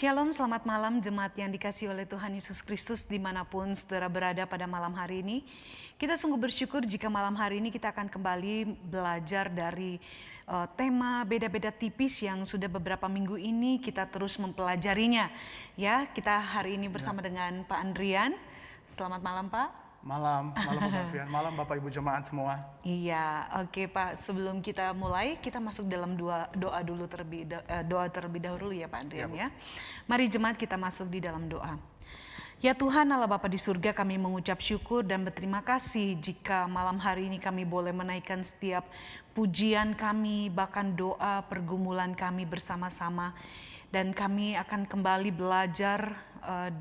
Shalom, selamat malam jemaat yang dikasihi oleh Tuhan Yesus Kristus dimanapun saudara berada pada malam hari ini. Kita sungguh bersyukur jika malam hari ini kita akan kembali belajar dari tema beda-beda tipis yang sudah beberapa minggu ini kita terus mempelajarinya. Ya, kita hari ini bersama dengan Pak Andrian. Selamat malam Pak. Malam Bu Malvian, malam Bapak Ibu jemaat semua. Iya, oke Pak. Sebelum kita mulai, kita masuk dalam doa dulu terlebih dahulu ya Pak Andrian ya. Mari jemaat kita masuk di dalam doa. Ya Tuhan Allah Bapa di surga, kami mengucap syukur dan berterima kasih jika malam hari ini kami boleh menaikkan setiap pujian kami, bahkan doa pergumulan kami bersama-sama. Dan kami akan kembali belajar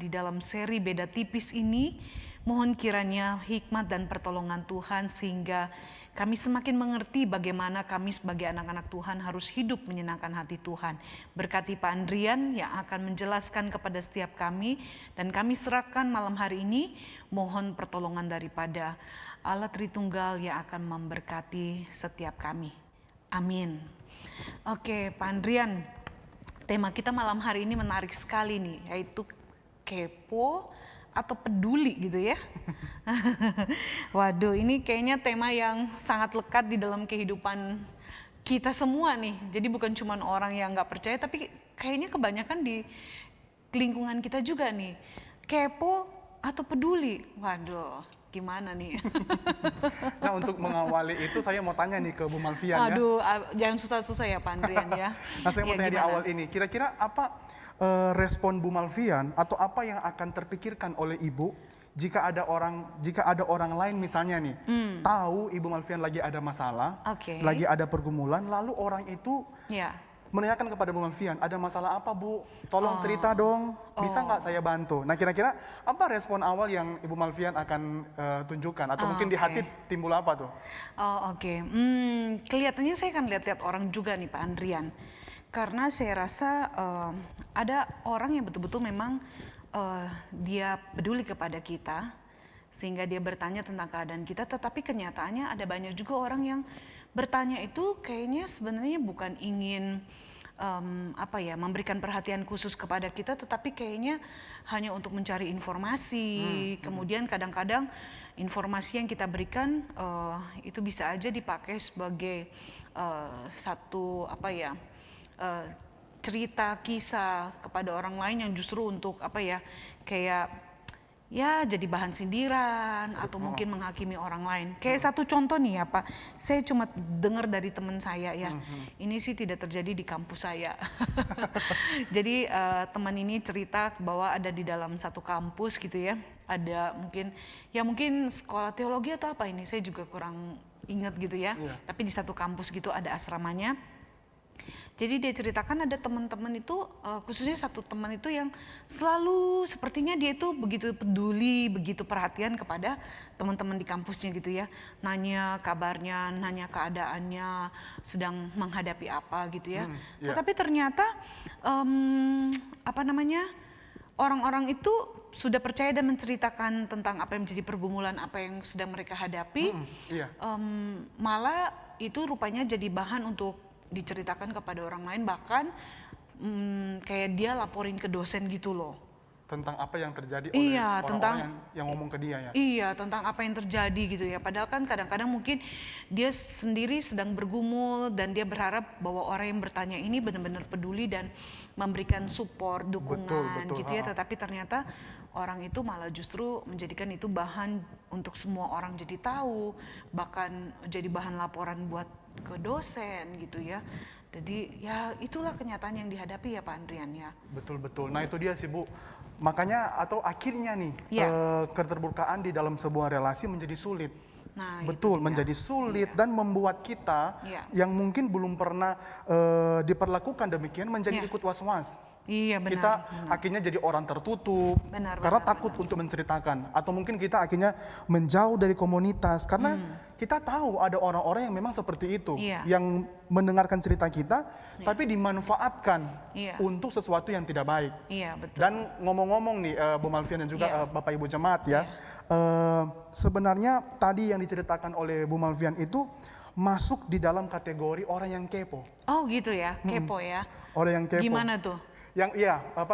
di dalam seri beda tipis ini. Mohon kiranya hikmat dan pertolongan Tuhan sehingga kami semakin mengerti bagaimana kami sebagai anak-anak Tuhan harus hidup menyenangkan hati Tuhan. Berkati Pak Andrian yang akan menjelaskan kepada setiap kami dan kami serahkan malam hari ini mohon pertolongan daripada Allah Tritunggal yang akan memberkati setiap kami. Amin. Oke Pak Andrian, tema kita malam hari ini menarik sekali nih, yaitu kepo atau peduli gitu ya. Waduh, ini kayaknya tema yang sangat lekat di dalam kehidupan kita semua nih. Jadi bukan cuma orang yang nggak percaya, tapi kayaknya kebanyakan di lingkungan kita juga nih. Kepo atau peduli? Waduh, gimana nih? Nah, untuk mengawali itu saya mau tanya nih ke Bu Malvian ya. Aduh, jangan susah-susah ya Pak Andrian ya. Nah, saya mau tanya gimana? di awal ini, kira-kira apa respon Bu Malvian atau apa yang akan terpikirkan oleh Ibu jika ada orang lain misalnya nih tahu Ibu Malvian lagi ada masalah, lagi ada pergumulan, lalu orang itu menanyakan kepada Bu Malvian, ada masalah apa Bu? Tolong cerita dong, bisa nggak saya bantu? Nah, kira-kira apa respon awal yang Ibu Malvian akan tunjukkan atau mungkin di hati timbul apa tuh? Kelihatannya saya akan lihat-lihat orang juga nih Pak Andrian. Karena saya rasa ada orang yang betul-betul memang dia peduli kepada kita sehingga dia bertanya tentang keadaan kita, tetapi kenyataannya ada banyak juga orang yang bertanya itu kayaknya sebenarnya bukan ingin memberikan perhatian khusus kepada kita, tetapi kayaknya hanya untuk mencari informasi. Kemudian kadang-kadang informasi yang kita berikan itu bisa aja dipakai sebagai satu cerita kisah kepada orang lain yang justru untuk kayak jadi bahan sindiran atau mungkin menghakimi orang lain. Kayak satu contoh nih ya Pak, saya cuma dengar dari teman saya ya. Ini sih tidak terjadi di kampus saya. Jadi teman ini cerita bahwa ada di dalam satu kampus gitu ya. Ada mungkin sekolah teologi atau apa ini, saya juga kurang ingat gitu ya. Tapi di satu kampus gitu ada asramanya. Jadi dia ceritakan ada teman-teman itu, khususnya satu teman itu yang selalu sepertinya dia itu begitu peduli, begitu perhatian kepada teman-teman di kampusnya gitu ya. Nanya kabarnya, nanya keadaannya, sedang menghadapi apa gitu ya. Tetapi ternyata orang-orang itu sudah percaya dan menceritakan tentang apa yang menjadi pergumulan, apa yang sedang mereka hadapi. Malah itu rupanya jadi bahan untuk diceritakan kepada orang lain, bahkan kayak dia laporin ke dosen gitu loh. Tentang apa yang terjadi oleh orang-orang yang ngomong ke dia ya? Iya, tentang apa yang terjadi gitu ya. Padahal kan kadang-kadang mungkin dia sendiri sedang bergumul dan dia berharap bahwa orang yang bertanya ini benar-benar peduli dan memberikan support, dukungan gitu ya. Tetapi ternyata orang itu malah justru menjadikan itu bahan untuk semua orang jadi tahu, bahkan jadi bahan laporan buat ke dosen gitu ya. Jadi ya itulah kenyataan yang dihadapi ya Pak Andrian ya. Betul-betul. Nah itu dia sih Bu. Makanya atau akhirnya nih keterbukaan di dalam sebuah relasi menjadi sulit. Nah, menjadi sulit dan membuat kita yang mungkin belum pernah diperlakukan demikian menjadi ikut was-was. Iya, benar. Kita akhirnya jadi orang tertutup karena takut untuk menceritakan, atau mungkin kita akhirnya menjauh dari komunitas karena kita tahu ada orang-orang yang memang seperti itu, yang mendengarkan cerita kita tapi dimanfaatkan untuk sesuatu yang tidak baik. Betul. Dan ngomong-ngomong nih Bu Malvian dan juga Bapak Ibu jemaat ya, sebenarnya tadi yang diceritakan oleh Bu Malvian itu masuk di dalam kategori orang yang kepo. Oh gitu ya, kepo ya. Orang yang kepo. Gimana tuh?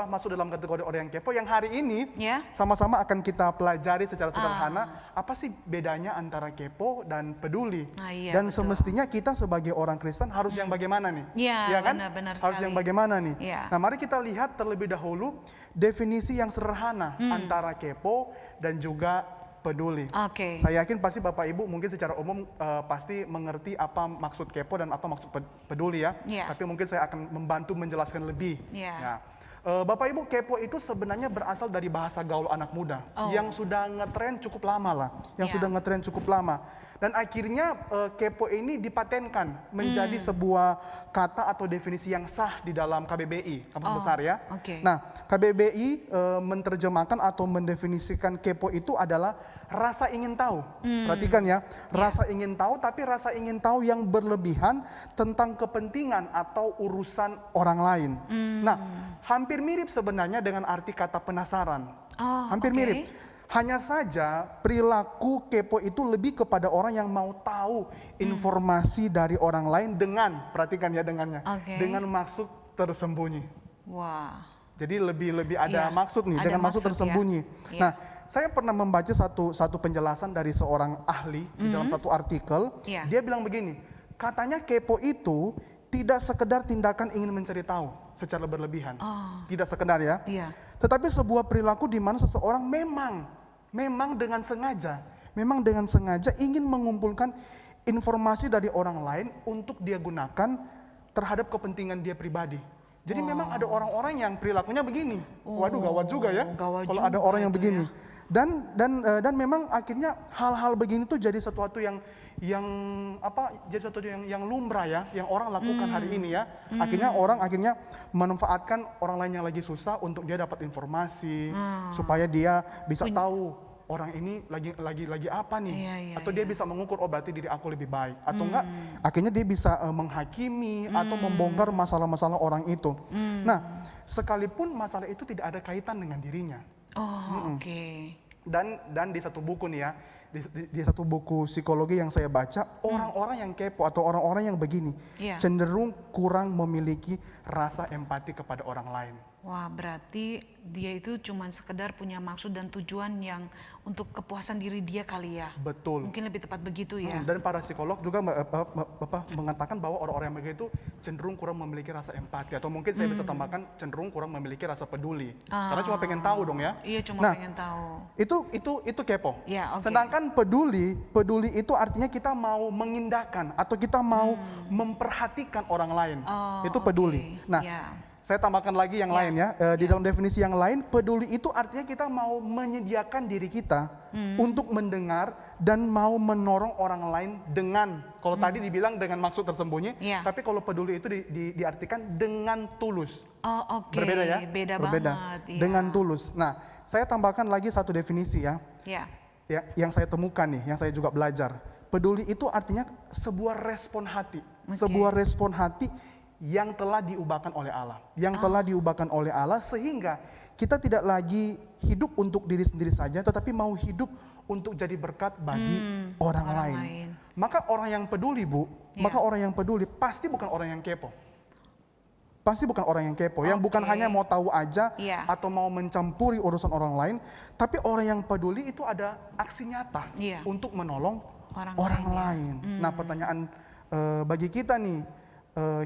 masuk dalam kategori orang yang kepo. Yang hari ini Ya. sama-sama akan kita pelajari secara sederhana apa sih bedanya antara kepo dan peduli. Iya, Dan betul. semestinya kita sebagai orang Kristen harus yang bagaimana nih? Iya, Ya kan? benar-benar Harus sekali. yang bagaimana nih? Iya. Nah, mari kita lihat terlebih dahulu definisi yang sederhana antara kepo dan juga peduli. Oke. Saya yakin pasti Bapak Ibu mungkin secara umum pasti mengerti apa maksud kepo dan apa maksud peduli ya. Iya. Tapi mungkin saya akan membantu menjelaskan lebih. Iya. Nah, Bapak Ibu, kepo itu sebenarnya berasal dari bahasa gaul anak muda yang sudah ngetren cukup lama lah, Iya. sudah ngetren cukup lama. Dan akhirnya kepo ini dipatenkan menjadi sebuah kata atau definisi yang sah di dalam KBBI, Kamus Besar ya. oke. Nah, KBBI menerjemahkan atau mendefinisikan kepo itu adalah rasa ingin tahu. Perhatikan ya, rasa ingin tahu, tapi rasa ingin tahu yang berlebihan tentang kepentingan atau urusan orang lain. Nah, hampir mirip sebenarnya dengan arti kata penasaran. Hampir oke. mirip. Hanya saja perilaku kepo itu lebih kepada orang yang mau tahu informasi dari orang lain dengan, perhatikan ya dengannya, Oke. dengan maksud tersembunyi. Wah. Jadi lebih ada Iya, maksud nih, ada dengan maksud maksud ya. tersembunyi. Iya. Nah, saya pernah membaca satu penjelasan dari seorang ahli di dalam satu artikel. Iya. Dia bilang begini, katanya kepo itu tidak sekedar tindakan ingin mencari tahu secara berlebihan. Tidak sekedar ya. Iya. Tetapi sebuah perilaku di mana seseorang memang dengan sengaja ingin mengumpulkan informasi dari orang lain untuk dia gunakan terhadap kepentingan dia pribadi. Jadi memang ada orang-orang yang perilakunya begini. Waduh, gawat juga ya. Gawat Kalau juga ada orang yang itu begini. Dan memang akhirnya hal-hal begini tuh jadi sesuatu yang jadi sesuatu yang lumrah ya, yang orang lakukan hari ini ya. Akhirnya orang memanfaatkan orang lain yang lagi susah untuk dia dapat informasi supaya dia bisa tahu orang ini lagi apa nih. Iya, Atau dia bisa mengukur, oh berarti diri aku lebih baik. Atau enggak, akhirnya dia bisa menghakimi atau membongkar masalah-masalah orang itu. Nah, sekalipun masalah itu tidak ada kaitan dengan dirinya. Oke. Dan di satu buku nih ya, di satu buku psikologi yang saya baca, orang-orang yang kepo atau orang-orang yang begini Iya. cenderung kurang memiliki rasa empati kepada orang lain. Wah, berarti dia itu cuman sekedar punya maksud dan tujuan yang untuk kepuasan diri dia kali ya. Betul. Mungkin lebih tepat begitu ya. Dan para psikolog juga mengatakan bahwa orang-orang yang begitu cenderung kurang memiliki rasa empati, atau mungkin saya bisa tambahkan cenderung kurang memiliki rasa peduli. Karena cuma pengen tahu dong ya. Iya, cuma Nah, pengen tahu. Itu kepo. Ya, oke. Sedangkan peduli itu artinya kita mau mengindahkan atau kita mau memperhatikan orang lain. Itu peduli. oke. Nah, Ya. saya tambahkan lagi yang lain ya. Di dalam definisi yang lain, peduli itu artinya kita mau menyediakan diri kita untuk mendengar dan mau menolong orang lain dengan, kalau tadi dibilang dengan maksud tersembunyi, Iya. tapi kalau peduli itu diartikan dengan tulus. Oh, oke. Berbeda ya? Beda Berbeda. banget. Iya. Dengan tulus. Nah, saya tambahkan lagi satu definisi ya. Ya. Ya, yang saya temukan nih, yang saya juga belajar. Peduli itu artinya sebuah respon hati. Sebuah respon hati yang telah diubahkan oleh Allah. Yang telah diubahkan oleh Allah sehingga kita tidak lagi hidup untuk diri sendiri saja, tetapi mau hidup untuk jadi berkat bagi orang lain. Maka orang yang peduli, Bu, maka orang yang peduli pasti bukan orang yang kepo. Pasti bukan orang yang kepo, yang bukan hanya mau tahu aja atau mau mencampuri urusan orang lain, tapi orang yang peduli itu ada aksi nyata untuk menolong orang lain. Nah, pertanyaan bagi kita nih,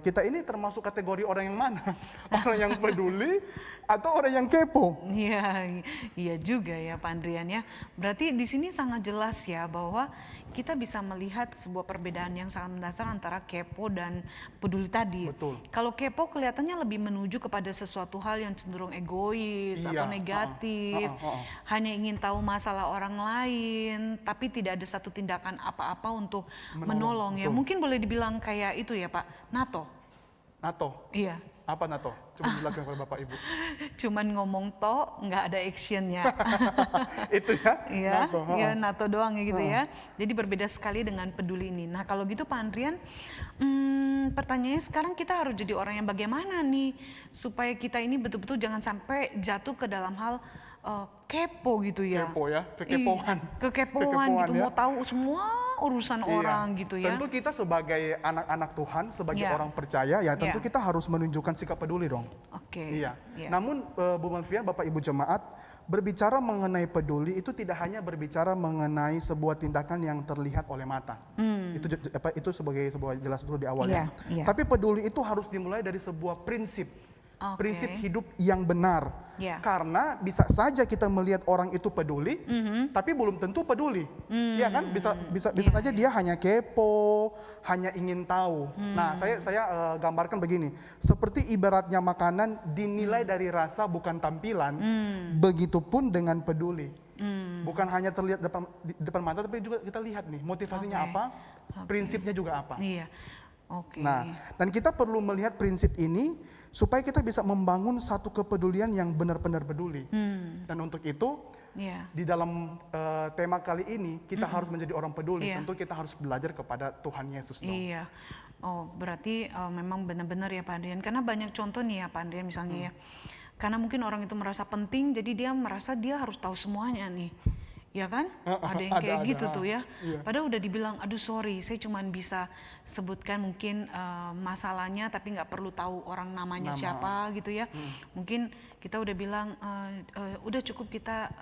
kita ini termasuk kategori orang yang mana? Orang yang peduli atau orang yang kepo? Iya juga ya Pak Andrian ya. Berarti di sini sangat jelas ya bahwa kita bisa melihat sebuah perbedaan yang sangat mendasar antara kepo dan peduli tadi. Betul. Kalau kepo kelihatannya lebih menuju kepada sesuatu hal yang cenderung egois atau negatif, hanya ingin tahu masalah orang lain, tapi tidak ada satu tindakan apa-apa untuk menolong ya. Mungkin boleh dibilang kayak itu ya Pak, NATO. Iya. Apa NATO? Coba jelaskan kepada Bapak Ibu. Cuman ngomong nggak ada actionnya. Itu ya? Iya, ya NATO doang ya gitu ya. Jadi berbeda sekali dengan peduli ini. Nah kalau gitu Pak Andrian, pertanyaannya sekarang kita harus jadi orang yang bagaimana nih supaya kita ini betul-betul jangan sampai jatuh ke dalam hal kepo gitu ya. Kepo ya, kekepoan. Kekepoan gitu, ya. mau tahu semua urusan orang gitu ya. Tentu kita sebagai anak-anak Tuhan, sebagai orang percaya, ya tentu kita harus menunjukkan sikap peduli dong. Oke. Iya. Namun Bu Malvian, Bapak Ibu jemaat, berbicara mengenai peduli itu tidak hanya berbicara mengenai sebuah tindakan yang terlihat oleh mata. Itu sebagai sebuah jelas dulu di awal ya. Tapi peduli itu harus dimulai dari sebuah prinsip. Prinsip hidup yang benar. Karena bisa saja kita melihat orang itu peduli, tapi belum tentu peduli. Ya kan? Bisa saja dia hanya kepo, hanya ingin tahu. Nah, saya gambarkan begini. Seperti ibaratnya makanan dinilai dari rasa bukan tampilan, begitupun dengan peduli. Bukan hanya terlihat depan mata, tapi juga kita lihat nih motivasinya apa, prinsipnya juga apa. Nah, dan kita perlu melihat prinsip ini supaya kita bisa membangun satu kepedulian yang benar-benar peduli. Dan untuk itu, di dalam tema kali ini kita harus menjadi orang peduli. Tentu kita harus belajar kepada Tuhan Yesus dong. Iya. Oh, berarti memang benar-benar ya Pak Andrian. Karena banyak contoh nih ya Pak Andrian misalnya ya. Karena mungkin orang itu merasa penting, jadi dia merasa dia harus tahu semuanya nih. Ya kan? Ada yang kayak gitu tuh ya. Padahal udah dibilang, aduh sorry, saya cuma bisa sebutkan mungkin masalahnya, tapi nggak perlu tahu orang namanya siapa gitu ya. Mungkin kita udah bilang, udah cukup kita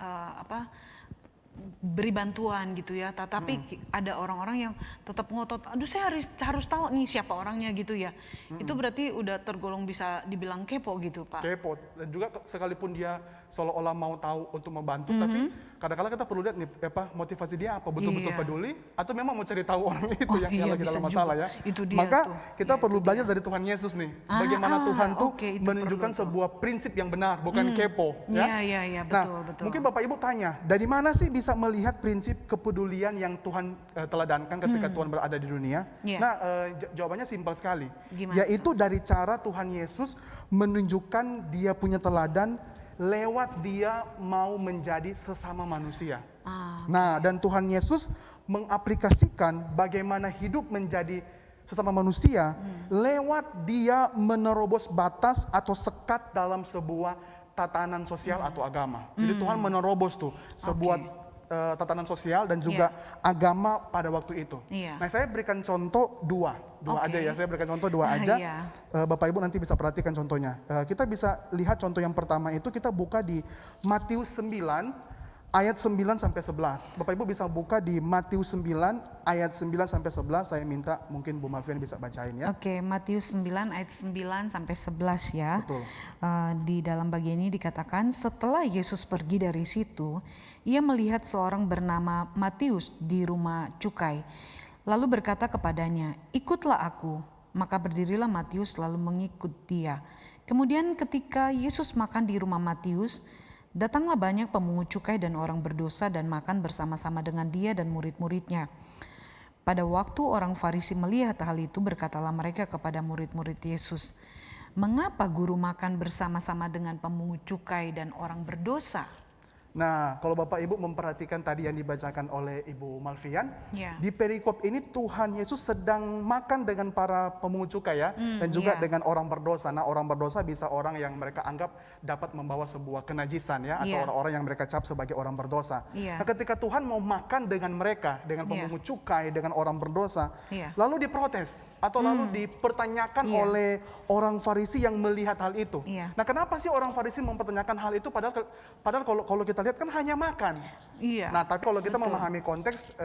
beri bantuan gitu ya. Tapi ada orang-orang yang tetap ngotot, aduh saya harus tahu nih siapa orangnya gitu ya. Itu berarti udah tergolong bisa dibilang kepo gitu Pak. Kepo, dan juga sekalipun dia seolah-olah mau tahu untuk membantu, tapi kadang-kadang kita perlu lihat nih motivasi dia apa, betul-betul peduli atau memang mau cari tahu orang itu yang lagi dalam masalah ya. Itu dia Maka tuh. kita perlu belajar dari Tuhan Yesus nih, bagaimana Tuhan tuh menunjukkan sebuah prinsip yang benar, bukan kepo ya. Iya, betul. Mungkin Bapak Ibu tanya, dari mana sih bisa melihat prinsip kepedulian yang Tuhan teladankan ketika Tuhan berada di dunia? Nah, jawabannya simpel sekali. Gimana yaitu dari cara Tuhan Yesus menunjukkan dia punya teladan lewat dia mau menjadi sesama manusia. Nah, dan Tuhan Yesus mengaplikasikan bagaimana hidup menjadi sesama manusia lewat dia menerobos batas atau sekat dalam sebuah tatanan sosial atau agama. Jadi Tuhan menerobos tuh sebuah tatanan sosial dan juga agama pada waktu itu. Nah, saya berikan contoh dua aja ya. Saya berikan contoh dua aja. Bapak Ibu nanti bisa perhatikan contohnya. Kita bisa lihat contoh yang pertama itu kita buka di Matius 9 ayat 9 sampai 11. Bapak Ibu bisa buka di Matius 9 ayat 9 sampai 11. Saya minta mungkin Bu Malvian bisa bacain ya. Oke, Matius 9 ayat 9 sampai 11 ya. Betul. Di dalam bagian ini dikatakan, setelah Yesus pergi dari situ, ia melihat seorang bernama Matius di rumah cukai. Lalu berkata kepadanya, ikutlah aku. Maka berdirilah Matius lalu mengikut dia. Kemudian ketika Yesus makan di rumah Matius, datanglah banyak pemungut cukai dan orang berdosa dan makan bersama-sama dengan dia dan murid-muridnya. Pada waktu orang Farisi melihat hal itu, berkatalah mereka kepada murid-murid Yesus, mengapa guru makan bersama-sama dengan pemungut cukai dan orang berdosa? Nah, kalau Bapak Ibu memperhatikan tadi yang dibacakan oleh Ibu Malvian, di perikop ini Tuhan Yesus sedang makan dengan para pemungut cukai ya, dan juga dengan orang berdosa. Nah, orang berdosa bisa orang yang mereka anggap dapat membawa sebuah kenajisan ya, atau orang-orang yang mereka cap sebagai orang berdosa. Nah, ketika Tuhan mau makan dengan mereka, dengan pemungut cukai, dengan orang berdosa, lalu diprotes atau lalu dipertanyakan oleh orang Farisi yang melihat hal itu. Nah, kenapa sih orang Farisi mempertanyakan hal itu padahal kalau kita lihat kan hanya makan. Nah, tapi kalau kita memahami konteks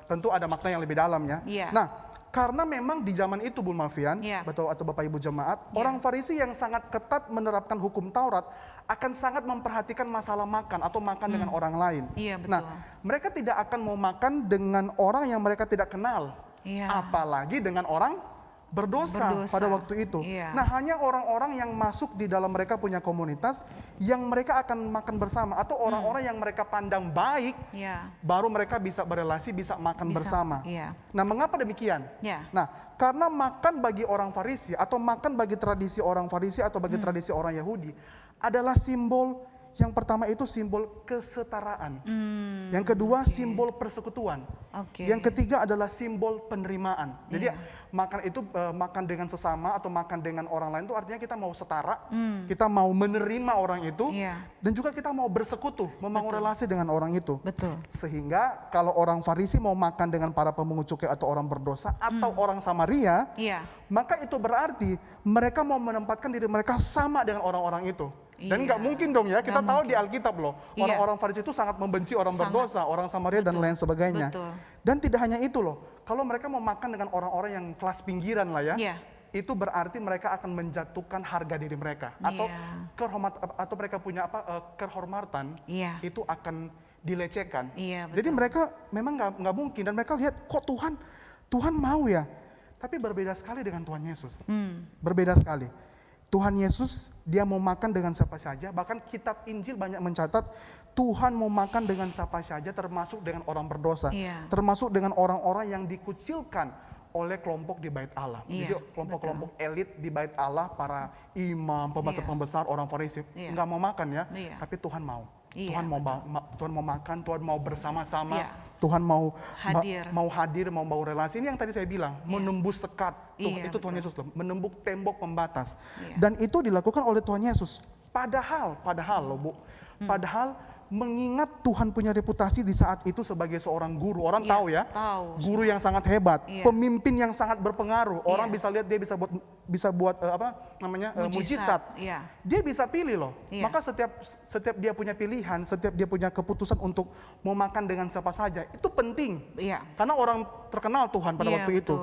tentu ada makna yang lebih dalam ya. Nah, karena memang di zaman itu Bu Malvian, betul atau Bapak Ibu jemaat, orang Farisi yang sangat ketat menerapkan hukum Taurat akan sangat memperhatikan masalah makan atau makan dengan orang lain. Nah, mereka tidak akan mau makan dengan orang yang mereka tidak kenal. Apalagi dengan orang berdosa pada waktu itu. Nah, hanya orang-orang yang masuk di dalam mereka punya komunitas yang mereka akan makan bersama, atau orang-orang yang mereka pandang baik, baru mereka bisa berelasi, bisa makan bersama. Nah, mengapa demikian? Nah, karena makan bagi orang Farisi atau makan bagi tradisi orang Farisi atau bagi tradisi orang Yahudi adalah simbol yang pertama itu simbol kesetaraan. Yang kedua simbol persekutuan. Yang ketiga adalah simbol penerimaan. Jadi makan itu makan dengan sesama atau makan dengan orang lain itu artinya kita mau setara, kita mau menerima orang itu, dan juga kita mau bersekutu, membangun relasi dengan orang itu. Sehingga kalau orang Farisi mau makan dengan para pemungut cukai atau orang berdosa atau orang Samaria, maka itu berarti mereka mau menempatkan diri mereka sama dengan orang-orang itu. Dan nggak mungkin dong ya, kita tahu di Alkitab loh, orang-orang Farisi itu sangat membenci orang berdosa, orang Samaria dan lain sebagainya. Dan tidak hanya itu loh, kalau mereka mau makan dengan orang-orang yang kelas pinggiran lah ya, itu berarti mereka akan menjatuhkan harga diri mereka, atau atau mereka punya kehormatan, itu akan dilecehkan. Jadi mereka memang nggak mungkin, dan mereka lihat kok Tuhan mau ya, tapi berbeda sekali dengan Tuhan Yesus, berbeda sekali. Tuhan Yesus, dia mau makan dengan siapa saja. Bahkan kitab Injil banyak mencatat Tuhan mau makan dengan siapa saja, termasuk dengan orang berdosa, termasuk dengan orang-orang yang dikucilkan oleh kelompok di bait Allah. Jadi kelompok-kelompok elit di bait Allah, para imam, pembesar-pembesar, orang Farisi nggak mau makan ya, tapi Tuhan mau. Tuhan mau makan, Tuhan mau bersama-sama, Tuhan mau hadir, mau bangun relasi. Ini yang tadi saya bilang, menembus sekat. Itu Tuhan Yesus loh, menembus tembok pembatas. Dan itu dilakukan oleh Tuhan Yesus. Padahal loh Bu, mengingat Tuhan punya reputasi di saat itu sebagai seorang guru. Orang tahu ya, guru yang sangat hebat, pemimpin yang sangat berpengaruh. Orang bisa lihat dia bisa buat mujizat. Dia bisa pilih loh. Maka setiap dia punya pilihan, setiap dia punya keputusan untuk mau makan dengan siapa saja, itu penting. Karena orang terkenal Tuhan pada waktu itu.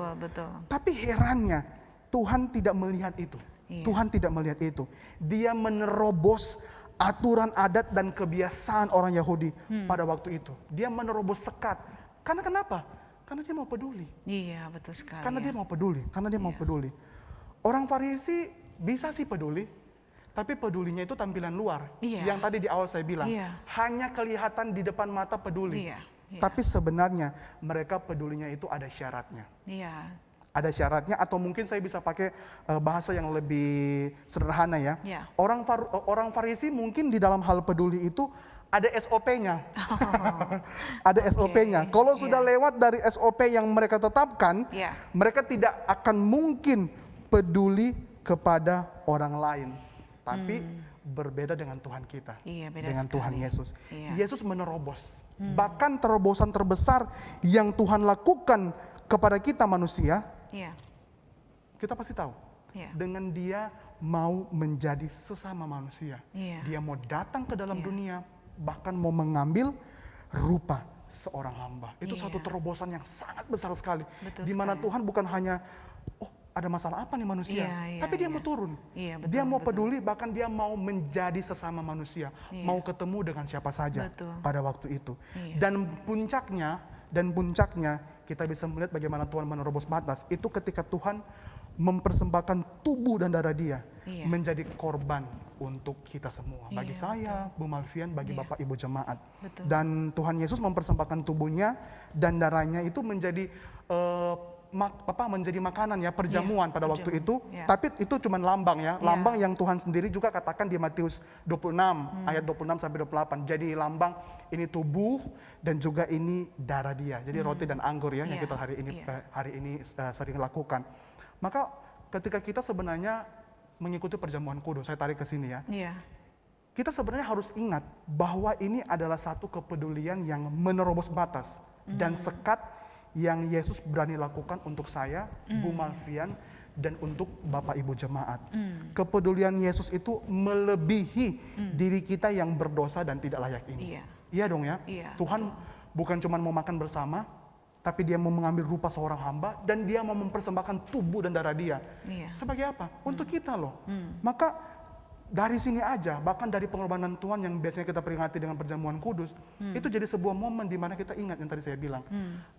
Tapi herannya Tuhan tidak melihat itu. Tuhan tidak melihat itu. Dia menerobos aturan adat dan kebiasaan orang Yahudi pada waktu itu. Dia menerobos sekat. Karena kenapa? Karena dia mau peduli. Betul sekali. Karena dia mau peduli. Orang Farisi bisa sih peduli, tapi pedulinya itu tampilan luar. Yang tadi di awal saya bilang, hanya kelihatan di depan mata peduli. Tapi sebenarnya mereka pedulinya itu ada syaratnya. Ada syaratnya, atau mungkin saya bisa pakai bahasa yang lebih sederhana ya. Orang Farisi mungkin di dalam hal peduli itu ada SOP-nya. Ada SOP-nya. Kalau sudah lewat dari SOP yang mereka tetapkan, mereka tidak akan mungkin peduli kepada orang lain. Tapi berbeda dengan Tuhan kita, dengan Tuhan Yesus. Yesus menerobos. Bahkan terobosan terbesar yang Tuhan lakukan kepada kita manusia, kita pasti tahu, dengan dia mau menjadi sesama manusia. Dia mau datang ke dalam dunia, bahkan mau mengambil rupa seorang hamba. Itu satu terobosan yang sangat besar sekali. Di mana Tuhan bukan hanya, ada masalah apa nih manusia, tapi dia mau turun. Dia mau peduli, bahkan dia mau menjadi sesama manusia, mau ketemu dengan siapa saja pada waktu itu. Dan puncaknya kita bisa melihat bagaimana Tuhan menerobos batas. Itu ketika Tuhan mempersembahkan tubuh dan darah dia menjadi korban untuk kita semua. Bagi saya, Bu Malvian, bagi Bapak Ibu jemaat. Dan Tuhan Yesus mempersembahkan tubuhnya dan darahnya itu menjadi menjadi makanan ya, perjamuan pada waktu itu. Tapi itu cuma lambang ya, lambang yang Tuhan sendiri juga katakan di Matius 26 ayat 26 sampai 28. Jadi lambang ini tubuh dan juga ini darah dia. Jadi roti dan anggur ya yang kita hari ini sering lakukan. Maka ketika kita sebenarnya mengikuti perjamuan kudus, saya tarik ke sini ya. Kita sebenarnya harus ingat bahwa ini adalah satu kepedulian yang menerobos batas dan sekat yang Yesus berani lakukan untuk saya, Bu Malvian, dan untuk Bapak Ibu jemaat. Kepedulian Yesus itu melebihi diri kita yang berdosa dan tidak layak ini. Iya dong ya. Tuhan bukan cuma mau makan bersama, tapi dia mau mengambil rupa seorang hamba dan dia mau mempersembahkan tubuh dan darah dia. Sebagai apa? Untuk kita loh. Maka dari sini aja, bahkan dari pengorbanan Tuhan yang biasanya kita peringati dengan perjamuan kudus, itu jadi sebuah momen di mana kita ingat yang tadi saya bilang,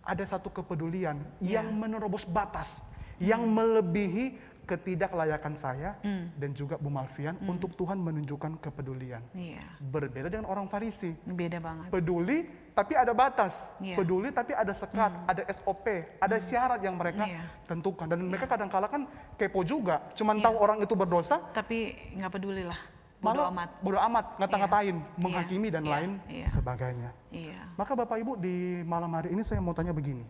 ada satu kepedulian yang menerobos batas, yang melebihi ketidaklayakan saya dan juga Bu Malvian untuk Tuhan menunjukkan kepedulian. Berbeda dengan orang Farisi. Beda banget. Peduli tapi ada batas, peduli tapi ada sekat, ada SOP, ada syarat yang mereka tentukan. Dan mereka kadang-kala kan kepo juga, cuman tahu orang itu berdosa, tapi nggak peduli lah. malah bodo amat, ngata-ngatain, Iya. menghakimi dan Iya. lain Iya. sebagainya. Iya. Maka Bapak Ibu, di malam hari ini saya mau tanya begini.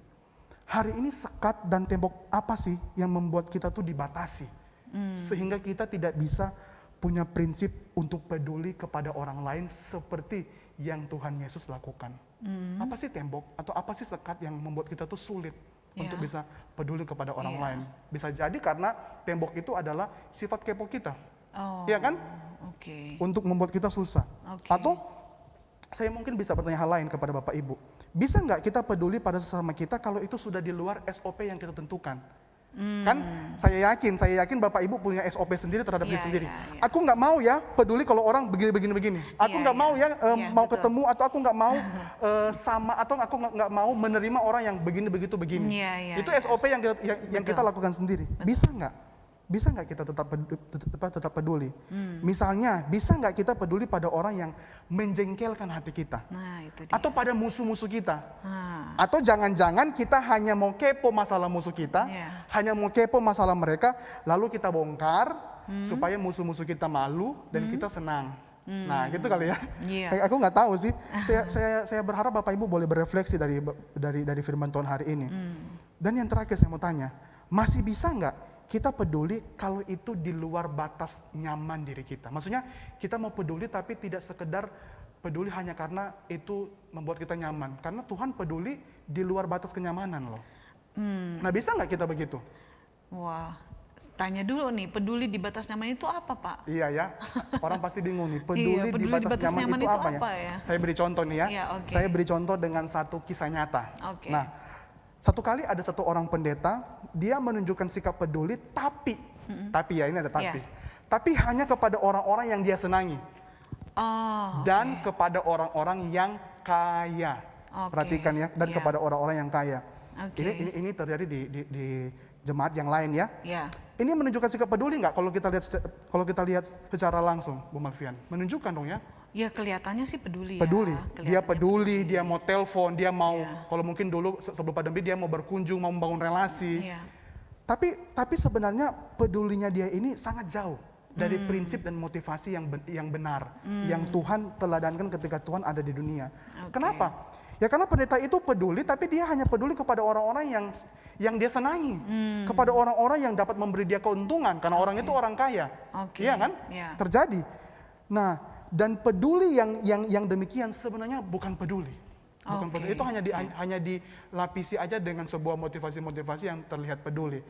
Hari ini sekat dan tembok apa sih yang membuat kita tuh dibatasi? Sehingga kita tidak bisa punya prinsip untuk peduli kepada orang lain seperti yang Tuhan Yesus lakukan. Apa sih tembok atau apa sih sekat yang membuat kita tuh sulit untuk bisa peduli kepada orang lain? Bisa jadi karena tembok itu adalah sifat kepo kita. Oh. Iya kan? Oke. Untuk membuat kita susah. Oke. Atau saya mungkin bisa bertanya hal lain kepada Bapak Ibu. Bisa nggak kita peduli pada sesama kita kalau itu sudah di luar SOP yang kita tentukan? Kan saya yakin Bapak Ibu punya SOP sendiri terhadap diri sendiri. Aku nggak mau ya peduli kalau orang begini. Aku nggak mau ya mau betul. ketemu, atau aku nggak mau sama, atau aku nggak mau menerima orang yang begini. Iya, Itu SOP yang kita lakukan sendiri. Bisa nggak kita tetap peduli? Misalnya, bisa nggak kita peduli pada orang yang menjengkelkan hati kita? Nah, itu dia. Atau pada musuh-musuh kita? Ah. Atau jangan-jangan kita hanya mau kepo masalah musuh kita, hanya mau kepo masalah mereka, lalu kita bongkar supaya musuh-musuh kita malu dan kita senang. Nah, gitu kali ya. Iya. Aku nggak tahu sih. Saya berharap Bapak Ibu boleh berefleksi dari firman Tuhan hari ini. Dan yang terakhir saya mau tanya, masih bisa nggak kita peduli kalau itu di luar batas nyaman diri kita? Maksudnya kita mau peduli tapi tidak sekedar peduli hanya karena itu membuat kita nyaman. Karena Tuhan peduli di luar batas kenyamanan loh. Nah, bisa nggak kita begitu? Wah, tanya dulu nih, peduli di batas nyaman itu apa, Pak? Iya ya, orang pasti bingung nih, peduli di batas nyaman itu apa ya? Saya beri contoh nih ya. Iya, oke. Saya beri contoh dengan satu kisah nyata. Oke. Nah, satu kali ada satu orang pendeta, dia menunjukkan sikap peduli, tapi ya ini ada tapi. Tapi hanya kepada orang-orang yang dia senangi. Oh, Dan kepada orang-orang yang kaya. Perhatikan ya, dan kepada orang-orang yang kaya. Ini terjadi di jemaat yang lain ya. Ini menunjukkan sikap peduli nggak kalau kita lihat secara langsung, Bu Malvian? Menunjukkan dong ya. Ya kelihatannya sih peduli. Peduli. Dia Kelihatannya peduli, dia mau telepon, dia mau kalau mungkin dulu sebelum pandemi dia mau berkunjung, mau membangun relasi. Tapi sebenarnya pedulinya dia ini sangat jauh dari prinsip dan motivasi yang benar yang Tuhan teladankan ketika Tuhan ada di dunia. Kenapa? Ya karena pendeta itu peduli, tapi dia hanya peduli kepada orang-orang yang dia senangi, kepada orang-orang yang dapat memberi dia keuntungan, karena orang itu orang kaya, iya kan? Terjadi. Nah, dan peduli yang demikian sebenarnya bukan peduli. Peduli. Itu hanya dilapisi aja dengan sebuah motivasi-motivasi yang terlihat peduli.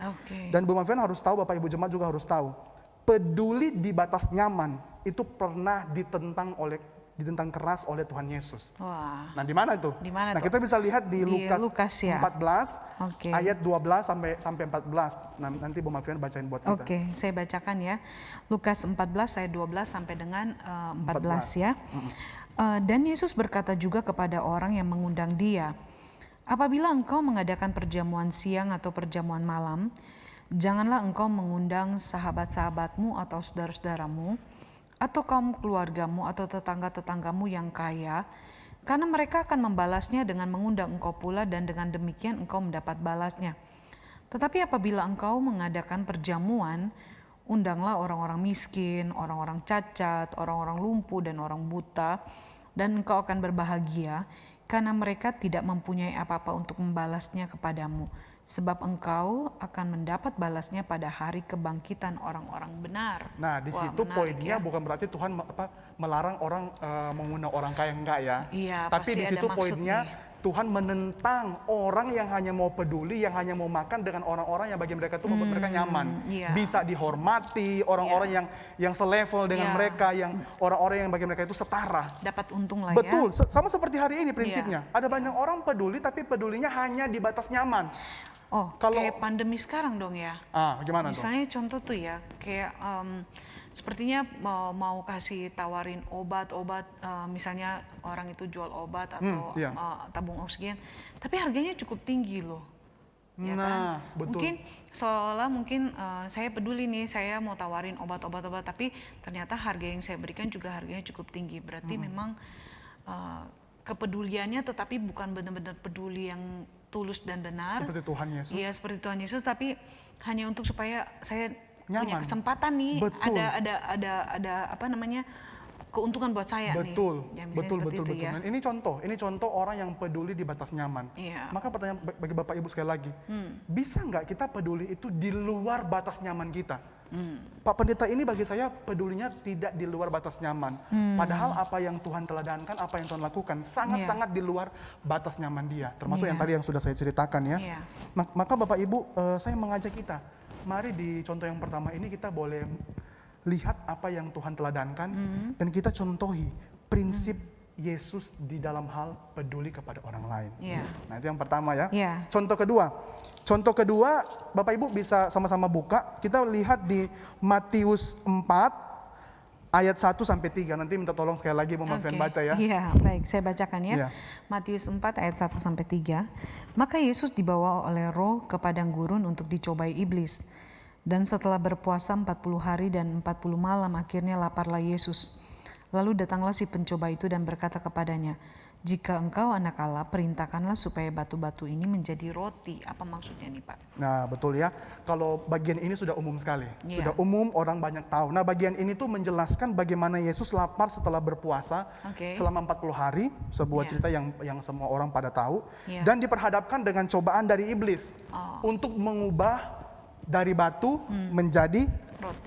Dan Bu Malvian harus tahu, Bapak Ibu Jemaat juga harus tahu, peduli di batas nyaman itu pernah ditentang keras oleh Tuhan Yesus. Wah. Nah, di mana itu? Nah, kita bisa lihat di Lukas 14 ayat 12 sampai 14. Nah, nanti Bu Malvian bacain buat kita. Oke, saya bacakan ya. Lukas 14 ayat 12 sampai dengan 14 ya. Dan Yesus berkata juga kepada orang yang mengundang dia, apabila engkau mengadakan perjamuan siang atau perjamuan malam, janganlah engkau mengundang sahabat-sahabatmu atau saudara-saudaramu, atau kaum keluargamu atau tetangga-tetanggamu yang kaya, karena mereka akan membalasnya dengan mengundang engkau pula, dan dengan demikian engkau mendapat balasnya. Tetapi apabila engkau mengadakan perjamuan, undanglah orang-orang miskin, orang-orang cacat, orang-orang lumpuh, dan orang buta, dan engkau akan berbahagia, karena mereka tidak mempunyai apa-apa untuk membalasnya kepadamu. Sebab engkau akan mendapat balasnya pada hari kebangkitan orang-orang benar. Nah, di situ poinnya bukan berarti Tuhan melarang orang mengundang orang kaya, enggak ya. Tapi di situ poinnya Tuhan menentang orang yang hanya mau peduli, yang hanya mau makan dengan orang-orang yang bagi mereka itu membuat mereka nyaman. Bisa dihormati, orang-orang yang selevel dengan mereka, yang orang-orang yang bagi mereka itu setara. Dapat untung lah. Betul, sama seperti hari ini prinsipnya. Ada banyak orang peduli, tapi pedulinya hanya di batas nyaman. Kayak pandemi sekarang dong ya. Gimana Misalnya contoh tuh ya, kayak sepertinya mau kasih tawarin obat-obat, misalnya orang itu jual obat atau tabung oksigen, tapi harganya cukup tinggi loh. Ya kan? Betul. Mungkin saya peduli nih, saya mau tawarin obat-obat, tapi ternyata harga yang saya berikan juga harganya cukup tinggi. Berarti memang kepeduliannya tetapi bukan benar-benar peduli yang tulus dan benar. Seperti Tuhan Yesus. Iya, seperti Tuhan Yesus, tapi hanya untuk supaya saya punya nyaman. kesempatan nih, Betul. ada apa namanya, keuntungan buat saya Betul, nih. Ya, misalnya betul, seperti betul, itu betul. ya. Dan ini contoh orang yang peduli di batas nyaman. Iya. Maka pertanyaan bagi Bapak Ibu sekali lagi, bisa nggak kita peduli itu di luar batas nyaman kita? Pak Pendeta, ini bagi saya pedulinya tidak di luar batas nyaman. Padahal apa yang Tuhan teladankan, apa yang Tuhan lakukan, sangat-sangat di luar batas nyaman dia. Termasuk yang tadi yang sudah saya ceritakan ya. Iya. Maka Bapak Ibu, saya mengajak kita, mari di contoh yang pertama ini kita boleh lihat apa yang Tuhan teladankan dan kita contohi prinsip Yesus di dalam hal peduli kepada orang lain. Iya. Nah, itu yang pertama ya. Iya. Contoh kedua, Bapak Ibu bisa sama-sama buka. Kita lihat di Matius 4 ayat 1 sampai 3. Nanti minta tolong sekali lagi Bu Malvian baca ya. Iya, baik, saya bacakan ya. Iya. Matius 4 ayat 1 sampai 3. Maka Yesus dibawa oleh Roh ke padang gurun untuk dicobai iblis. Dan setelah berpuasa 40 hari dan 40 malam akhirnya laparlah Yesus. Lalu datanglah si pencoba itu dan berkata kepadanya, "Jika engkau anak Allah, perintahkanlah supaya batu-batu ini menjadi roti." Apa maksudnya nih Pak? Nah, betul ya. Kalau bagian ini sudah umum sekali. Iya. Sudah umum, orang banyak tahu. Nah, bagian ini tuh menjelaskan bagaimana Yesus lapar setelah berpuasa selama 40 hari. Sebuah cerita yang semua orang pada tahu. Dan diperhadapkan dengan cobaan dari iblis. Untuk mengubah dari batu menjadi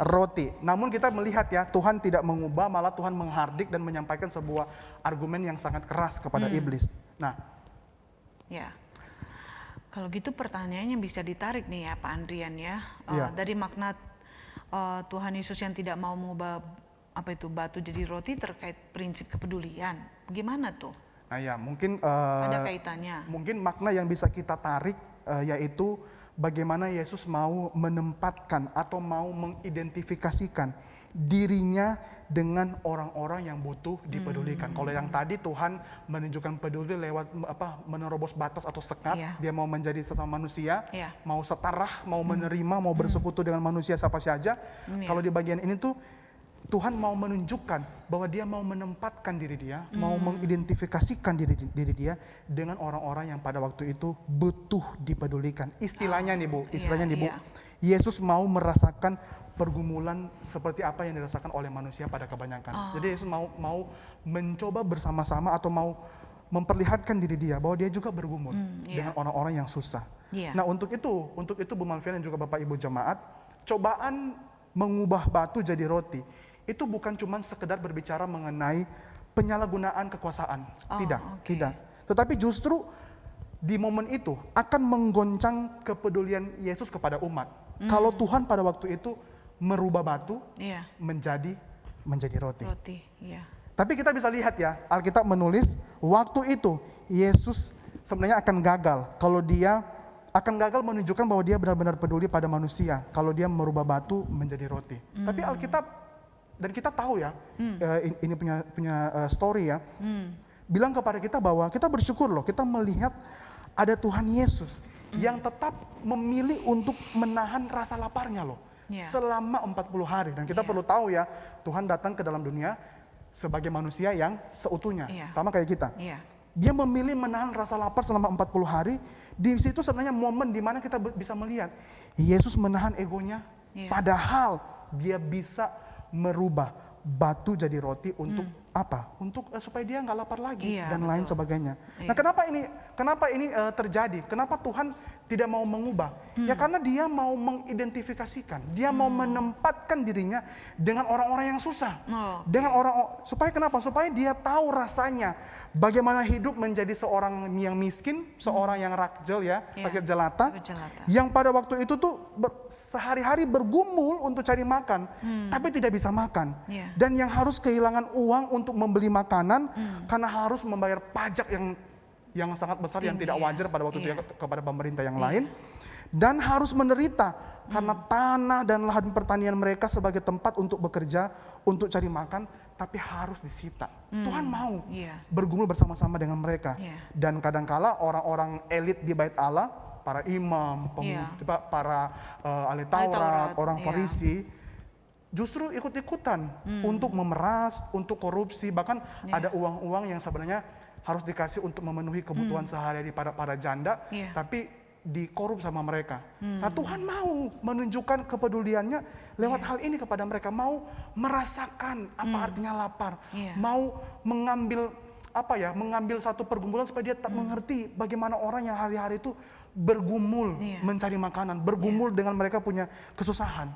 roti. Namun kita melihat ya, Tuhan tidak mengubah, malah Tuhan menghardik dan menyampaikan sebuah argumen yang sangat keras kepada iblis. Nah, ya. Kalau gitu pertanyaannya bisa ditarik nih ya Pak Andrian ya. Iya. Dari makna Tuhan Yesus yang tidak mau mengubah batu jadi roti terkait prinsip kepedulian. Gimana tuh? nah ya mungkin Ada kaitannya. mungkin makna yang bisa kita tarik yaitu bagaimana Yesus mau menempatkan atau mau mengidentifikasikan dirinya dengan orang-orang yang butuh dipedulikan. Kalau yang tadi Tuhan menunjukkan peduli lewat menerobos batas atau sekat, dia mau menjadi sesama manusia, mau setara, mau menerima, mau bersekutu dengan manusia siapa saja. Kalau di bagian ini tuh Tuhan mau menunjukkan bahwa dia mau menempatkan diri dia, mau mengidentifikasikan diri dia dengan orang-orang yang pada waktu itu butuh dipedulikan. Istilahnya nih Bu, Yesus mau merasakan pergumulan seperti apa yang dirasakan oleh manusia pada kebanyakan. Jadi Yesus mau mencoba bersama-sama atau mau memperlihatkan diri dia bahwa dia juga bergumul dengan orang-orang yang susah. Nah, untuk itu Bu Malvian dan juga Bapak Ibu jemaat, cobaan mengubah batu jadi roti itu bukan cuma sekedar berbicara mengenai penyalahgunaan kekuasaan. Tidak. Tetapi justru di momen itu akan menggoncang kepedulian Yesus kepada umat. Kalau Tuhan pada waktu itu merubah batu menjadi roti. Tapi kita bisa lihat ya, Alkitab menulis waktu itu Yesus sebenarnya akan gagal kalau dia akan gagal menunjukkan bahwa dia benar-benar peduli pada manusia kalau dia merubah batu menjadi roti. Tapi Alkitab dan kita tahu ya, ini punya story ya, bilang kepada kita bahwa kita bersyukur loh, kita melihat ada Tuhan Yesus yang tetap memilih untuk menahan rasa laparnya loh, selama 40 hari. Dan kita perlu tahu ya, Tuhan datang ke dalam dunia sebagai manusia yang seutuhnya, sama kayak kita. Dia memilih menahan rasa lapar selama 40 hari. Di situ sebenarnya momen di mana kita bisa melihat Yesus menahan egonya, padahal dia bisa merubah batu jadi roti untuk apa? Untuk supaya dia nggak lapar lagi dan lain sebagainya. Nah, kenapa ini terjadi? Kenapa Tuhan tidak mau mengubah? Ya karena dia mau mengidentifikasikan, dia mau menempatkan dirinya dengan orang-orang yang susah. Supaya kenapa? Supaya dia tahu rasanya bagaimana hidup menjadi seorang yang miskin, seorang yang rakyat jelata, yang pada waktu itu tuh sehari-hari bergumul untuk cari makan, tapi tidak bisa makan. Dan yang harus kehilangan uang untuk membeli makanan karena harus membayar pajak yang sangat besar yang tidak wajar pada waktu itu kepada pemerintah yang lain, dan harus menderita karena tanah dan lahan pertanian mereka sebagai tempat untuk bekerja, untuk cari makan, tapi harus disita. Tuhan mau bergumul bersama-sama dengan mereka. Dan kadangkala orang-orang elit di Bait Allah, para imam, para ahli Taurat, orang Farisi, justru ikut-ikutan untuk memeras, untuk korupsi, bahkan ada uang-uang yang sebenarnya harus dikasih untuk memenuhi kebutuhan sehari-hari para janda, tapi dikorup sama mereka. Nah, Tuhan mau menunjukkan kepeduliannya lewat hal ini kepada mereka, mau merasakan apa artinya lapar, mau mengambil mengambil satu pergumulan supaya dia tak mengerti bagaimana orang yang hari-hari itu bergumul mencari makanan, bergumul dengan mereka punya kesusahan.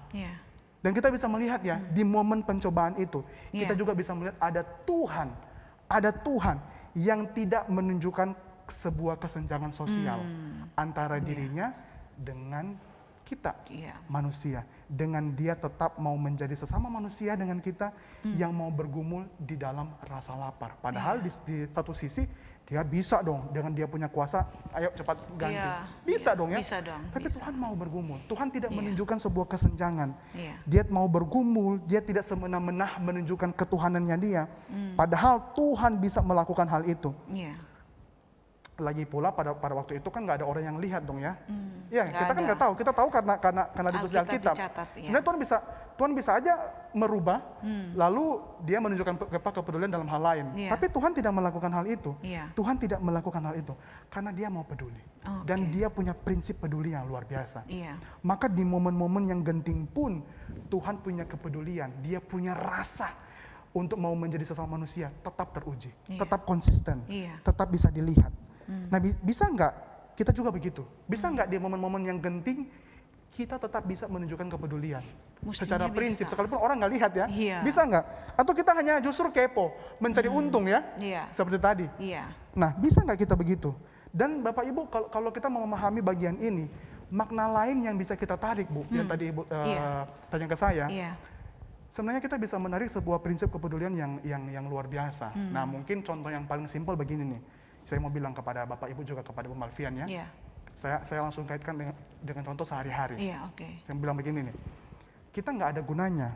Dan kita bisa melihat ya, di momen pencobaan itu, kita juga bisa melihat ada Tuhan yang tidak menunjukkan sebuah kesenjangan sosial antara dirinya dengan kita, manusia. Dengan dia tetap mau menjadi sesama manusia dengan kita yang mau bergumul di dalam rasa lapar. Padahal di satu sisi dia bisa dong, dengan dia punya kuasa, ayo cepat ganti. Bisa dong ya. Bisa dong. Tapi Tuhan mau bergumul. Tuhan tidak menunjukkan sebuah kesenjangan. Dia mau bergumul, dia tidak semena-mena menunjukkan ketuhanannya dia. Padahal Tuhan bisa melakukan hal itu. Lagi pula pada waktu itu kan nggak ada orang yang lihat dong ya. Ya, kita kan nggak tahu. Kita tahu karena ditulis di Alkitab. Sebenarnya Tuhan bisa aja merubah, lalu dia menunjukkan kepedulian dalam hal lain. Tapi Tuhan tidak melakukan hal itu. Tuhan tidak melakukan hal itu karena dia mau peduli. Dan dia punya prinsip peduli yang luar biasa. Maka di momen-momen yang genting pun Tuhan punya kepedulian. Dia punya rasa untuk mau menjadi sesama manusia tetap teruji, tetap konsisten, tetap bisa dilihat. Nah, bisa nggak kita juga begitu? Bisa nggak di momen-momen yang genting kita tetap bisa menunjukkan kepedulian? Secara prinsip, sekalipun orang nggak lihat ya, bisa nggak? Atau kita hanya justru kepo, mencari untung ya, seperti tadi. Nah, bisa nggak kita begitu? Dan Bapak Ibu, kalau kita mau memahami bagian ini, makna lain yang bisa kita tarik, Bu, yang tadi Ibu tanya ke saya, sebenarnya kita bisa menarik sebuah prinsip kepedulian yang luar biasa. Nah, mungkin contoh yang paling simpel begini nih. Saya mau bilang kepada Bapak Ibu juga kepada Bu Malvian ya. Saya langsung kaitkan dengan contoh sehari-hari. Saya bilang begini nih. Kita nggak ada gunanya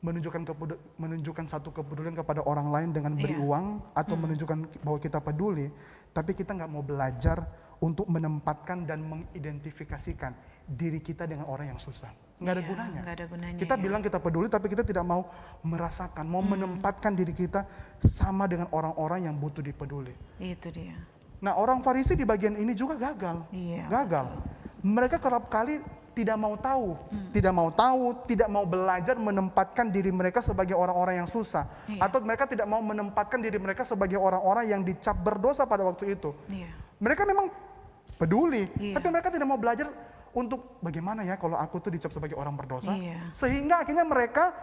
menunjukkan satu kepedulian kepada orang lain dengan beri uang atau menunjukkan bahwa kita peduli, tapi kita nggak mau belajar untuk menempatkan dan mengidentifikasikan diri kita dengan orang yang susah. Nggak ada gunanya. Kita bilang kita peduli, tapi kita tidak mau merasakan, mau menempatkan diri kita sama dengan orang-orang yang butuh dipeduli. Itu dia. Nah, orang Farisi di bagian ini juga gagal. Gagal. Mereka kerap kali tidak mau tahu, tidak mau belajar menempatkan diri mereka sebagai orang-orang yang susah, atau mereka tidak mau menempatkan diri mereka sebagai orang-orang yang dicap berdosa pada waktu itu. Mereka memang peduli, tapi mereka tidak mau belajar untuk bagaimana ya kalau aku tuh dicap sebagai orang berdosa. Sehingga akhirnya mereka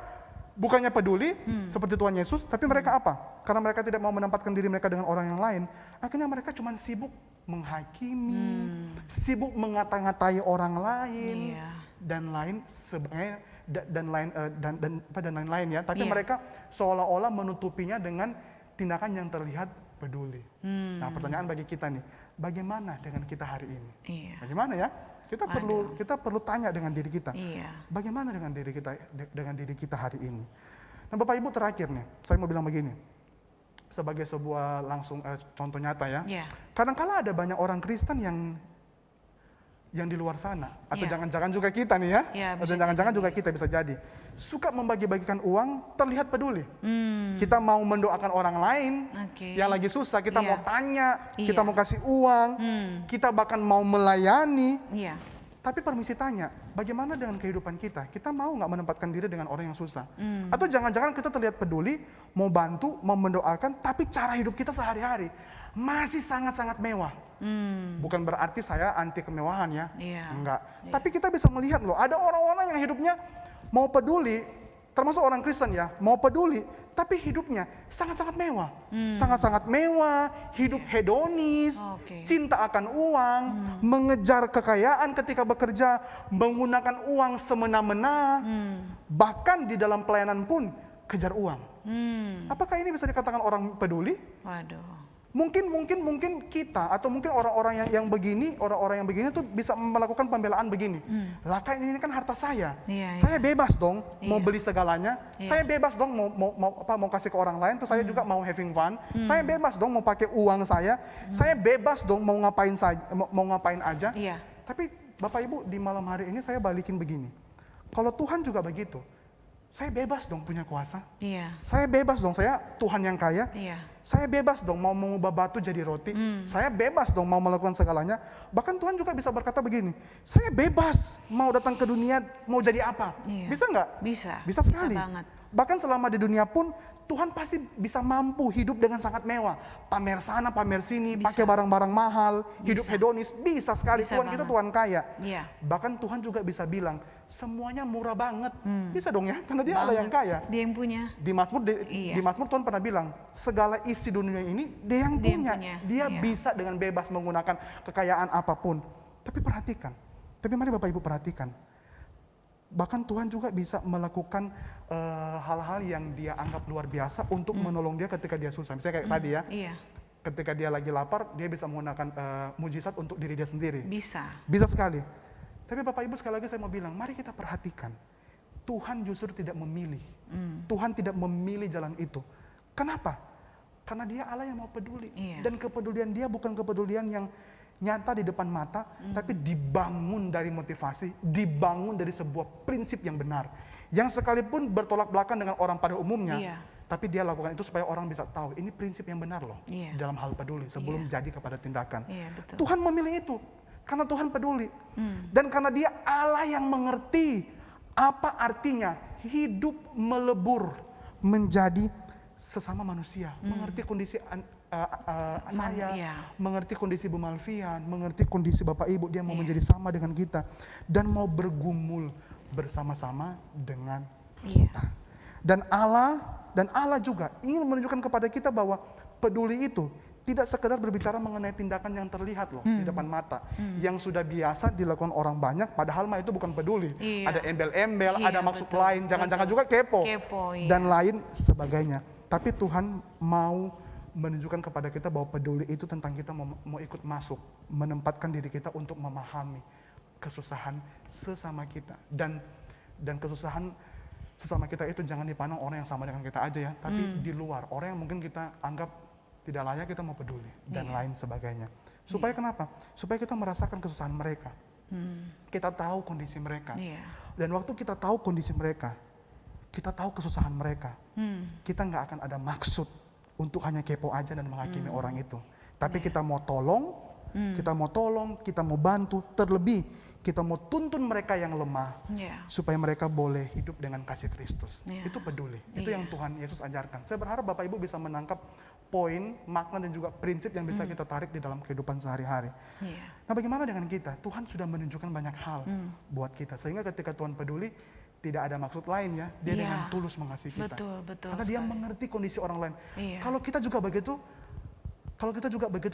bukannya peduli seperti Tuhan Yesus, tapi mereka apa? Karena mereka tidak mau menempatkan diri mereka dengan orang yang lain, akhirnya mereka cuma sibuk menghakimi, sibuk mengata-ngatai orang lain, dan lain sebagainya, dan lain-lain ya. Tapi mereka seolah-olah menutupinya dengan tindakan yang terlihat peduli. Nah, pertanyaan bagi kita nih, bagaimana dengan kita hari ini? Bagaimana ya? Kita perlu tanya dengan diri kita. Bagaimana dengan diri kita hari ini? Nah, Bapak Ibu, terakhir nih, saya mau bilang begini. Sebagai sebuah contoh nyata ya. Kadang-kala ada banyak orang Kristen yang di luar sana, atau jangan-jangan juga kita nih ya. Atau jangan-jangan juga kita bisa jadi suka membagi-bagikan uang, terlihat peduli. Kita mau mendoakan orang lain yang lagi susah, kita mau tanya, kita mau kasih uang, kita bahkan mau melayani. Tapi permisi tanya, bagaimana dengan kehidupan kita? Kita mau nggak menempatkan diri dengan orang yang susah? Atau jangan-jangan kita terlihat peduli, mau bantu, mau mendoakan, tapi cara hidup kita sehari-hari masih sangat-sangat mewah. Bukan berarti saya anti kemewahan ya, enggak. Tapi kita bisa melihat loh, ada orang-orang yang hidupnya mau peduli, termasuk orang Kristen ya, mau peduli, tapi hidupnya sangat-sangat mewah. Sangat-sangat mewah, hidup hedonis, cinta akan uang, mengejar kekayaan ketika bekerja, menggunakan uang semena-mena, bahkan di dalam pelayanan pun kejar uang. Apakah ini bisa dikatakan orang peduli? Mungkin kita atau mungkin orang-orang yang begini, tuh bisa melakukan pembelaan begini. Lah kan ini kan harta saya. Saya bebas dong mau beli segalanya. Saya bebas dong mau kasih ke orang lain, terus saya juga mau having fun. Saya bebas dong mau pakai uang saya. Saya bebas dong mau ngapain aja. Tapi Bapak Ibu, di malam hari ini saya balikin begini. Kalau Tuhan juga begitu. Saya bebas dong punya kuasa. Saya bebas dong, saya Tuhan yang kaya. Saya bebas dong mau mengubah batu jadi roti. Saya bebas dong mau melakukan segalanya. Bahkan Tuhan juga bisa berkata begini, saya bebas mau datang ke dunia, mau jadi apa. Iya. Bisa nggak? Bisa. Bisa sekali. Bisa banget. Bahkan selama di dunia pun Tuhan pasti bisa mampu hidup dengan sangat mewah. Pamer sana, pamer sini, pakai barang-barang mahal, hidup hedonis. Bisa sekali, Bisa Tuhan kita banget. Tuhan kaya. Iya. Bahkan Tuhan juga bisa bilang, semuanya murah banget. Bisa dong ya, karena dia Allah yang kaya. Dia yang punya. Di Mazmur Iya. di Mazmur Tuhan pernah bilang, segala isi dunia ini dia yang Dia yang punya. punya, Dia iya. bisa dengan bebas menggunakan kekayaan apapun. Tapi perhatikan, tapi mari Bapak Ibu perhatikan. Bahkan Tuhan juga bisa melakukan hal-hal yang dia anggap luar biasa untuk menolong dia ketika dia susah. Misalnya kayak tadi ya, Iya. ketika dia lagi lapar, dia bisa menggunakan mujizat untuk diri dia sendiri. Bisa. Bisa sekali. Tapi Bapak Ibu sekali lagi saya mau bilang, mari kita perhatikan. Tuhan justru tidak memilih. Tuhan tidak memilih jalan itu. Kenapa? Karena dia Allah yang mau peduli. Iya. Dan kepedulian dia bukan kepedulian yang nyata di depan mata, tapi dibangun dari motivasi, dibangun dari sebuah prinsip yang benar. Yang sekalipun bertolak belakang dengan orang pada umumnya, Iya. tapi dia lakukan itu supaya orang bisa tahu, ini prinsip yang benar loh. Iya. Dalam hal peduli, sebelum jadi kepada tindakan. Iya, betul. Tuhan memilih itu karena Tuhan peduli. Dan karena dia Allah yang mengerti apa artinya hidup melebur menjadi sesama manusia, mengerti kondisi saya, iya. mengerti kondisi Bu Malvian, mengerti kondisi Bapak Ibu, dia mau menjadi sama dengan kita dan mau bergumul bersama-sama dengan Iya. kita. Dan Allah juga ingin menunjukkan kepada kita bahwa peduli itu tidak sekedar berbicara mengenai tindakan yang terlihat loh di depan mata, yang sudah biasa dilakukan orang banyak, padahal mah itu bukan peduli. Iya. Ada embel-embel, Iya, ada maksud betul, lain, jangan-jangan betul. juga kepo, Iya. dan lain sebagainya. Tapi Tuhan mau menunjukkan kepada kita bahwa peduli itu tentang kita mau ikut masuk, menempatkan diri kita untuk memahami kesusahan sesama kita, dan kesusahan sesama kita itu jangan dipandang orang yang sama dengan kita aja ya, tapi di luar, orang yang mungkin kita anggap tidak layak kita mau peduli dan lain sebagainya. Supaya kenapa? Supaya kita merasakan kesusahan mereka. Kita tahu kondisi mereka. Iya. Dan waktu kita tahu kondisi mereka, kita tahu kesusahan mereka, kita nggak akan ada maksud untuk hanya kepo aja dan menghakimi orang itu. Tapi kita mau tolong, kita mau bantu, terlebih kita mau tuntun mereka yang lemah, Iya. supaya mereka boleh hidup dengan kasih Kristus. Iya. Itu peduli. Itu Iya. yang Tuhan Yesus ajarkan. Saya berharap Bapak Ibu bisa menangkap poin, makna dan juga prinsip yang bisa kita tarik di dalam kehidupan sehari-hari. Iya. Nah, bagaimana dengan kita? Tuhan sudah menunjukkan banyak hal buat kita. Sehingga ketika Tuhan peduli, tidak ada maksud lain ya. Dia Iya. dengan tulus mengasihi kita. Betul Karena dia sekali. mengerti kondisi orang lain. Iya. Kalau kita juga begitu,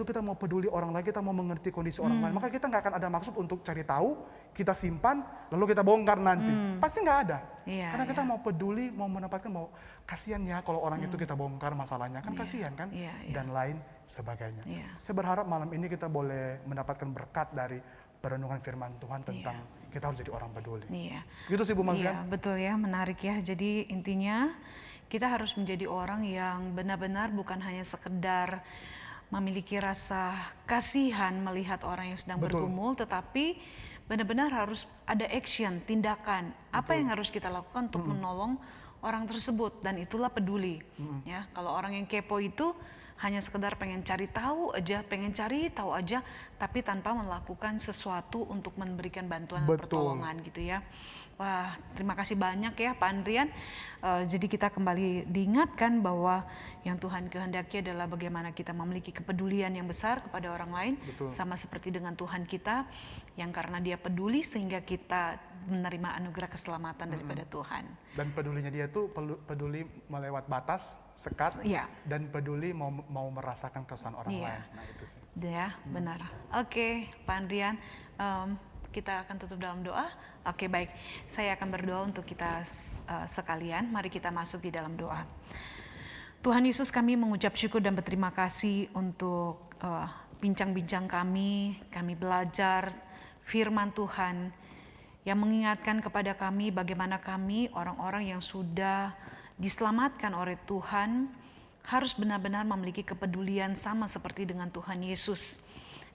kita mau peduli orang lain, kita mau mengerti kondisi orang lain, maka kita nggak akan ada maksud untuk cari tahu, kita simpan, lalu kita bongkar nanti. Pasti nggak ada. Iya, Karena kita iya. mau peduli, mau menempatkan bahwa kasihan ya kalau orang itu kita bongkar masalahnya, kan kasihan kan? Iya, iya. Dan lain sebagainya. Iya. Saya berharap malam ini kita boleh mendapatkan berkat dari perenungan firman Tuhan tentang kita harus jadi orang peduli. Iya. Gitu sih Bu Malvian. Iya, betul ya, menarik ya. Jadi intinya kita harus menjadi orang yang benar-benar bukan hanya sekedar memiliki rasa kasihan melihat orang yang sedang Betul. bergumul, tetapi benar-benar harus ada action, tindakan. Apa yang harus kita lakukan untuk menolong orang tersebut, dan itulah peduli. Ya, kalau orang yang kepo itu hanya sekedar pengen cari tahu aja, tapi tanpa melakukan sesuatu untuk memberikan bantuan dan Betul. pertolongan gitu ya. Wah, terima kasih banyak ya Pak Andrian. Jadi kita kembali diingatkan bahwa yang Tuhan kehendaki adalah bagaimana kita memiliki kepedulian yang besar kepada orang lain. Betul. Sama seperti dengan Tuhan kita, yang karena dia peduli sehingga kita menerima anugerah keselamatan daripada Tuhan. Dan pedulinya dia tuh peduli melewat batas, sekat, Iya. dan peduli mau merasakan kesusahan orang Iya. lain. Nah itu sih. Ya, benar. Oke, Pak Andrian, kita akan tutup dalam doa. Oke, baik. Saya akan berdoa untuk kita sekalian. Mari kita masuk di dalam doa. Tuhan Yesus, kami mengucap syukur dan berterima kasih untuk bincang-bincang kami belajar firman Tuhan yang mengingatkan kepada kami bagaimana kami orang-orang yang sudah diselamatkan oleh Tuhan harus benar-benar memiliki kepedulian sama seperti dengan Tuhan Yesus.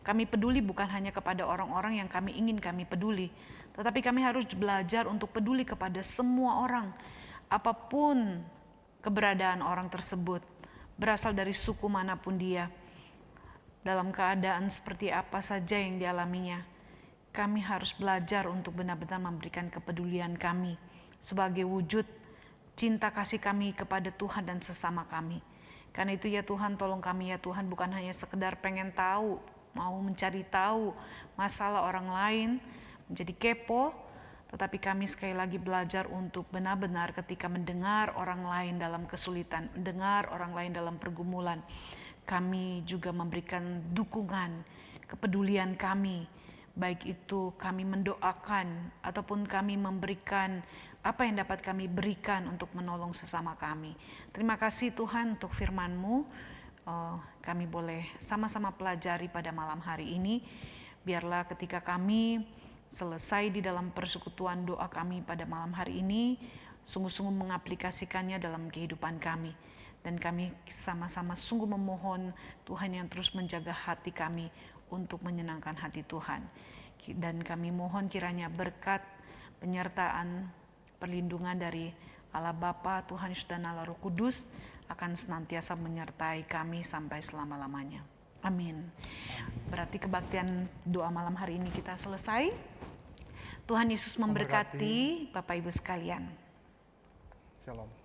Kami peduli bukan hanya kepada orang-orang yang kami ingin kami peduli, tetapi kami harus belajar untuk peduli kepada semua orang, apapun keberadaan orang tersebut. berasal dari suku manapun dia, dalam keadaan seperti apa saja yang dialaminya, kami harus belajar untuk benar-benar memberikan kepedulian kami sebagai wujud cinta kasih kami kepada Tuhan dan sesama kami. Karena itu ya Tuhan, tolong kami ya Tuhan, bukan hanya sekedar pengen tahu, mau mencari tahu masalah orang lain, menjadi kepo, tetapi kami sekali lagi belajar untuk benar-benar ketika mendengar orang lain dalam kesulitan, mendengar orang lain dalam pergumulan, kami juga memberikan dukungan, kepedulian kami, baik itu kami mendoakan ataupun kami memberikan apa yang dapat kami berikan untuk menolong sesama kami. Terima kasih Tuhan untuk firman-Mu. Kami boleh sama-sama pelajari pada malam hari ini. Biarlah ketika kami selesai di dalam persekutuan doa kami pada malam hari ini, sungguh-sungguh mengaplikasikannya dalam kehidupan kami. Dan kami sama-sama sungguh memohon Tuhan yang terus menjaga hati kami untuk menyenangkan hati Tuhan. Dan kami mohon kiranya berkat, penyertaan, perlindungan dari Allah Bapa, Tuhan Yesus dan Allah Roh Kudus akan senantiasa menyertai kami sampai selama-lamanya. Amin. Berarti kebaktian doa malam hari ini kita selesai. Tuhan Yesus memberkati Bapak Ibu sekalian. Shalom.